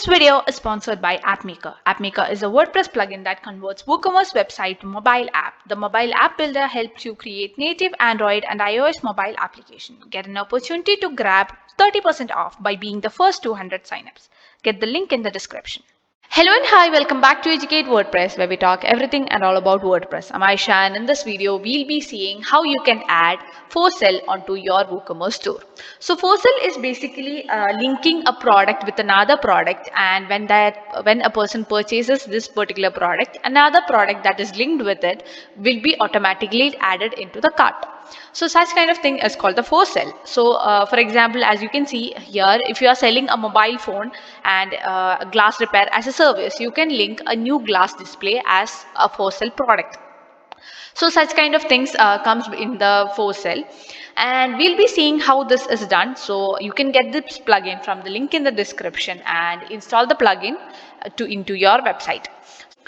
This video is sponsored by AppMaker. AppMaker is a WordPress plugin that converts WooCommerce website to mobile app. The mobile app builder helps you create native Android and iOS mobile application. Get an opportunity to grab 30% off by being the first 200 signups. Get the link in the description. Hello and hi, welcome back to Educate WordPress, where we talk everything and all about WordPress. I'm Aisha, and in this video we'll be seeing how you can add for sale onto your WooCommerce store. So for sale is basically linking a product with another product, and when a person purchases this particular product, another product that is linked with it will be automatically added into the cart. So such kind of thing is called the for sale. So for example, as you can see here, if you are selling a mobile phone and a glass repair as a service, you can link a new glass display as a for sale product. So such kind of things comes in the for sale, and we'll be seeing how this is done. So you can get this plugin from the link in the description and install the plugin into your website.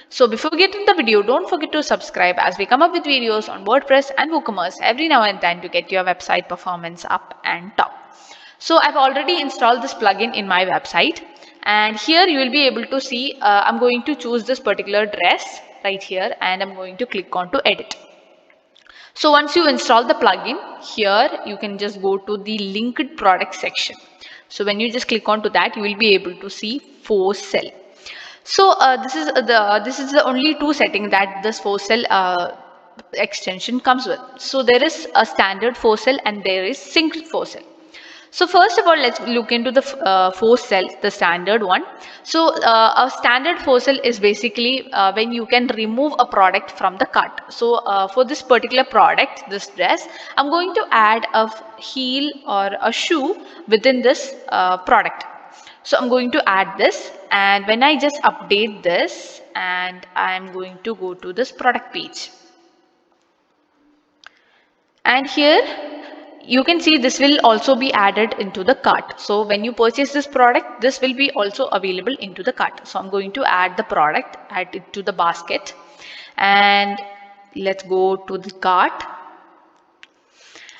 So before we get into the video, don't forget to subscribe as we come up with videos on WordPress and WooCommerce every now and then to get your website performance up and top. So I've already installed this plugin in my website, and here you will be able to see I'm going to choose this particular dress right here, and I'm going to click on to edit. So once you install the plugin, here you can just go to the linked product section. So when you just click on to that, you will be able to see for sale. So this is the only two setting that this for sale extension comes with. So there is a standard for sale and there is synced for sale. So first of all, let's look into the for sale, the standard one. So a standard for sale is basically when you can remove a product from the cart. So for this particular product, this dress, I'm going to add a heel or a shoe within this product. So I'm going to add this, and when I just update this, and I'm going to go to this product page. And here you can see this will also be added into the cart. So when you purchase this product, this will be also available into the cart. So I'm going to add the product, add it to the basket, and let's go to the cart.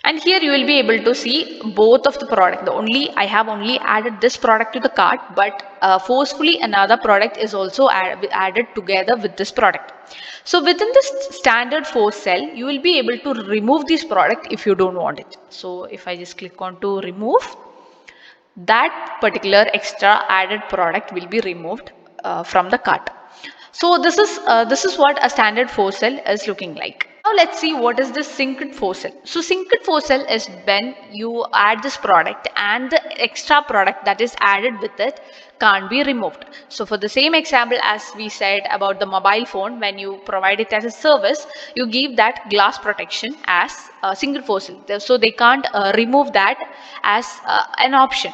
And here you will be able to see both of the product. I have only added this product to the cart, but forcefully another product is also added together with this product. So within this standard for sale, you will be able to remove this product if you don't want it. So if I just click on to remove, that particular extra added product will be removed from the cart. So this is what a standard for sale is looking like. Now let's see what is the synced for sale. So synced for sale is when you add this product and the extra product that is added with it can't be removed. So for the same example as we said about the mobile phone, when you provide it as a service, you give that glass protection as a synced for sale. So they can't remove that as an option.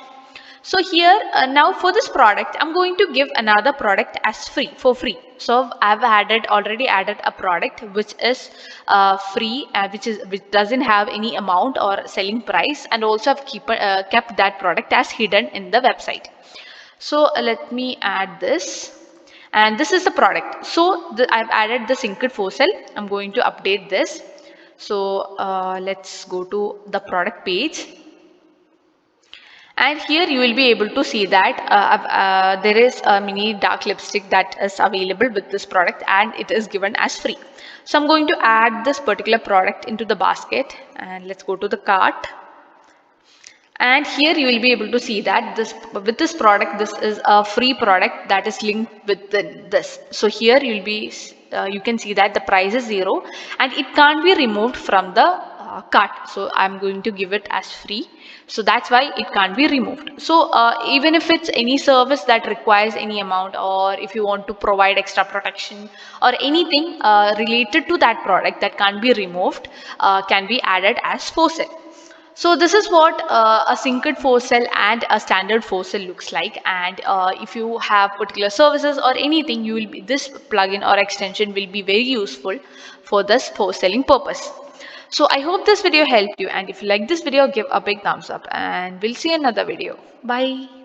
So here now for this product, I'm going to give another product as for free. So I've already added a product which is free, which doesn't have any amount or selling price, and also I've kept that product as hidden in the website. So let me add this, and this is the product. So I've added the synced for sale. I'm going to update this. So let's go to the product page. And here you will be able to see that there is a mini dark lipstick that is available with this product, and it is given as free. So I'm going to add this particular product into the basket, and let's go to the cart. And here you will be able to see that with this product, this is a free product that is linked with this. So here you can see that the price is 0 and it can't be removed from the cart. So I'm going to give it as free. So that's why it can't be removed. So even if it's any service that requires any amount, or if you want to provide extra protection or anything related to that product that can't be removed, can be added as for sale. So this is what a synced for sale and a standard for sale looks like. And if you have particular services or anything, this plugin or extension will be very useful for this for selling purpose. So I hope this video helped you, and if you like this video, give a big thumbs up, and we'll see another video. Bye.